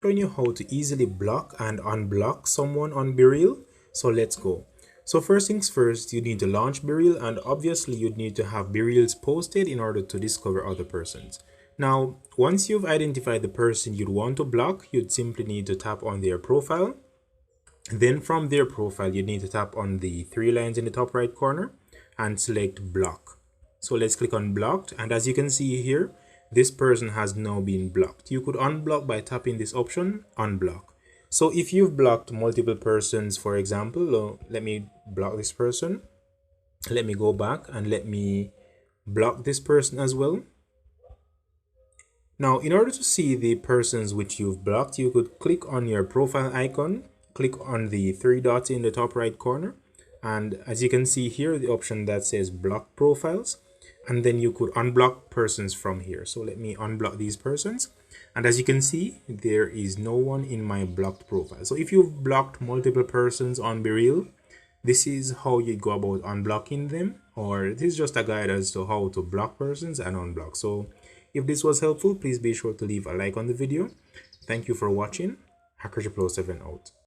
showing you how to easily block and unblock someone on BeReal. So let's go. So first things first, you need to launch BeReal, and obviously you'd need to have BeReals posted in order to discover other persons. Now, once you've identified the person you'd want to block, you'd simply need to tap on their profile. Then from their profile, you need to tap on the three lines in the top right corner and select block. So let's click on blocked, and as you can see here, this person has now been blocked. You could unblock by tapping this option, unblock. So if you've blocked multiple persons, for example, let me block this person. Let me go back and let me block this person as well. Now, in order to see the persons which you've blocked, you could click on your profile icon, click on the three dots in the top right corner, and as you can see here, the option that says block profiles, and then you could unblock persons from here. So let me unblock these persons, and as you can see, there is no one in my blocked profile. So if you've blocked multiple persons on BeReal, this is how you go about unblocking them, or this is just a guide as to how to block persons and unblock. So if this was helpful, please be sure to leave a like on the video. Thank you for watching. Hacker 7 out.